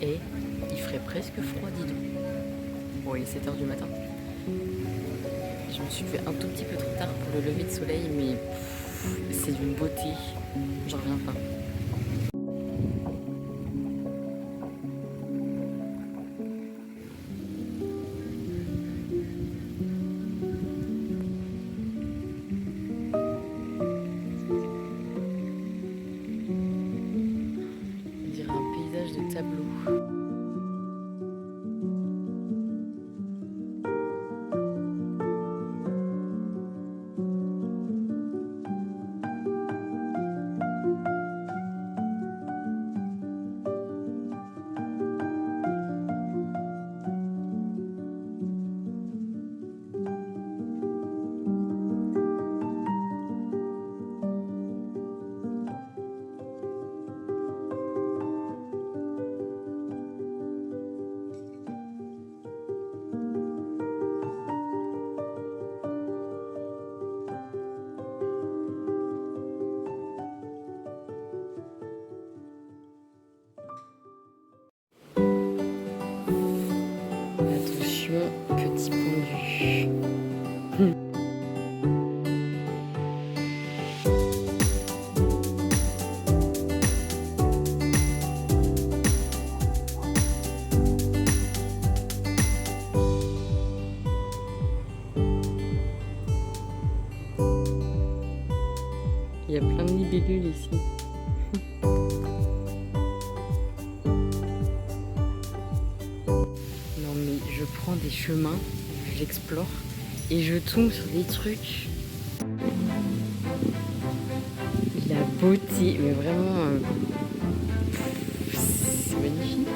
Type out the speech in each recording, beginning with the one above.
Et il ferait presque froid, dis donc. Bon, il est 7 h du matin. Je me suis fait un tout petit peu trop tard pour le lever de soleil, mais c'est d'une beauté. J'en reviens pas. On dirait un paysage de tableau. Attention, petit pendu. Il y a plein de libellules ici. Non mais je prends des chemins, j'explore et je tombe sur des trucs. La beauté, mais vraiment, c'est magnifique.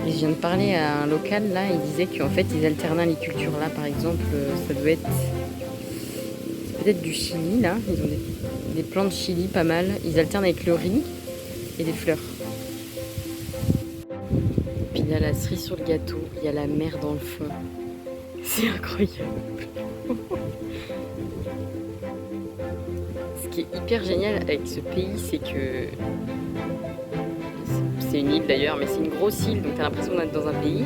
Et je viens de parler à un local là, il disait qu'en fait ils alternaient les cultures là, par exemple, ça doit être peut-être du chili là, ils ont des plants de chili pas mal, ils alternent avec le riz et des fleurs. Puis il y a la cerise sur le gâteau, il y a la mer dans le fond. C'est incroyable. Ce qui est hyper génial avec ce pays, c'est que c'est une île d'ailleurs, mais c'est une grosse île, donc t'as l'impression d'être dans un pays.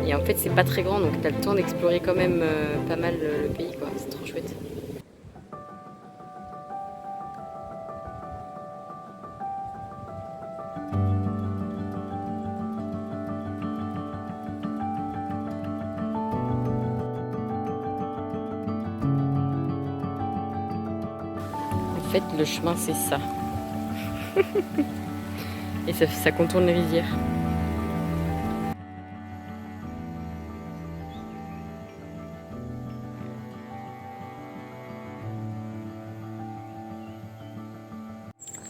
Et en fait, c'est pas très grand, donc t'as le temps d'explorer quand même pas mal le pays, quoi. C'est trop chouette. En fait, le chemin, c'est ça. Et ça contourne les rivières.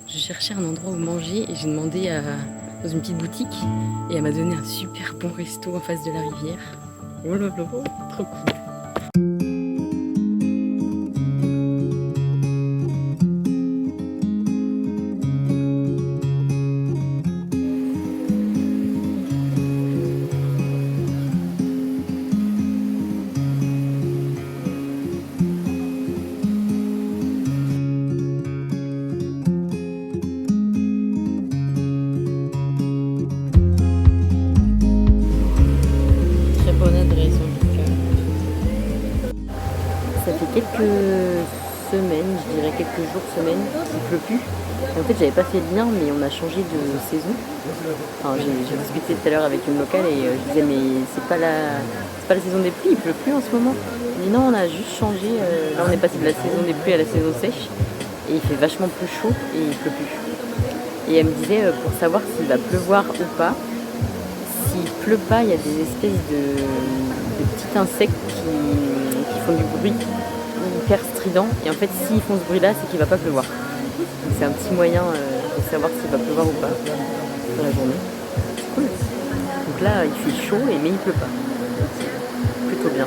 Je cherchais un endroit où manger et j'ai demandé dans une petite boutique et elle m'a donné un super bon resto en face de la rivière. Oh là là, trop cool. Ça fait quelques semaines, je dirais quelques jours, semaines, il pleut plus. Et en fait, j'avais pas fait le lien, mais on a changé de saison. Enfin, j'ai discuté tout à l'heure avec une locale et je disais, mais c'est pas la saison des pluies, il pleut plus en ce moment. Elle dit non, on a juste changé. Là, on est passé de la saison des pluies à la saison sèche et il fait vachement plus chaud et il pleut plus. Et elle me disait, pour savoir s'il va pleuvoir ou pas, s'il pleut pas, il y a des espèces de petits insectes qui font du bruit hyper strident. Et en fait, s'ils font ce bruit-là, c'est qu'il va pas pleuvoir. Donc c'est un petit moyen de savoir s'il va pleuvoir ou pas dans la journée. C'est cool. Donc là, il fait chaud, mais il pleut pas. Plutôt bien.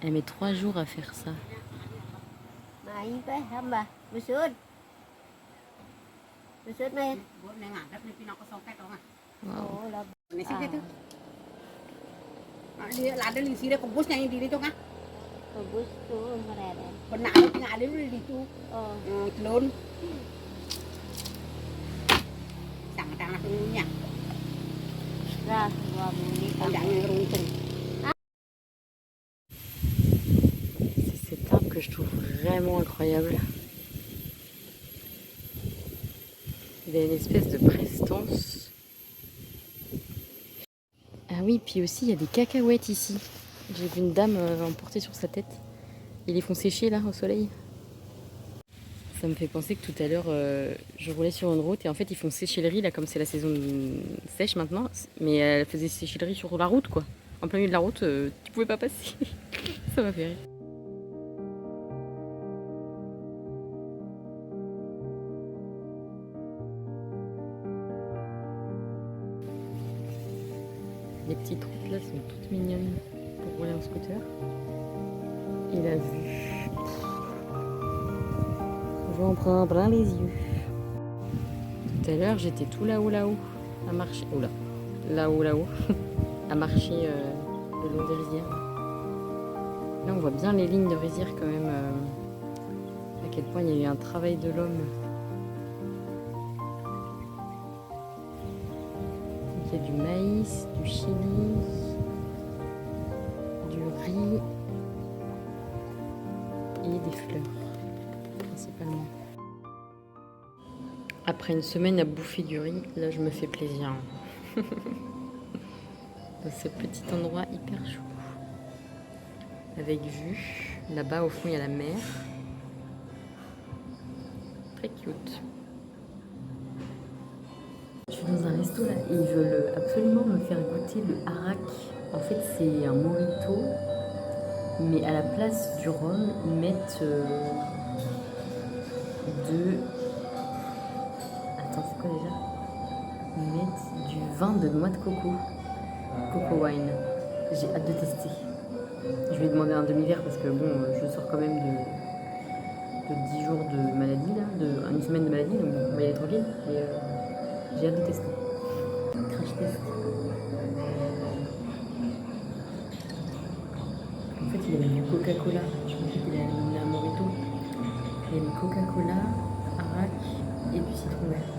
Elle met 3 jours à faire ça. C'est cet arbre que je trouve vraiment incroyable. Il a une espèce de prestance. Ah oui, puis aussi il y a des cacahuètes ici. J'ai vu une dame emporter sur sa tête. Ils les font sécher là au soleil. Ça me fait penser que tout à l'heure je roulais sur une route et en fait ils font sécher le riz là comme c'est la saison sèche maintenant. Mais elle faisait sécher le riz sur la route quoi. En plein milieu de la route, tu pouvais pas passer. Ça m'a fait rire. Les petites routes là sont toutes mignonnes pour rouler en scooter. Et la vue, j'en prends plein les yeux. Tout à l'heure j'étais tout là-haut à marcher. Oula, là-haut à marcher le long des rizières. Là on voit bien les lignes de rizières quand même. À quel point il y a eu un travail de l'homme. Il y a du maïs, du chili, du riz et des fleurs, principalement. Après une semaine à bouffer du riz, là je me fais plaisir. Dans ce petit endroit hyper chaud. Avec vue. Là-bas au fond il y a la mer. Très cute. Je suis dans un resto là et ils veulent absolument me faire goûter le arak. En fait c'est un mojito, mais à la place du rhum ils mettent Attends c'est quoi déjà? Ils mettent du vin de noix de coco. Coco wine. J'ai hâte de tester. Je vais demander un demi-verre parce que bon je sors quand même de 10 jours de maladie là, une semaine de maladie, donc on va y aller tranquille. Mais j'ai hâte de tester. Crash test. En fait, il a mis du Coca-Cola. Je pensais qu'il allait donner un mojito. Il a mis Coca-Cola, arak et du citron vert.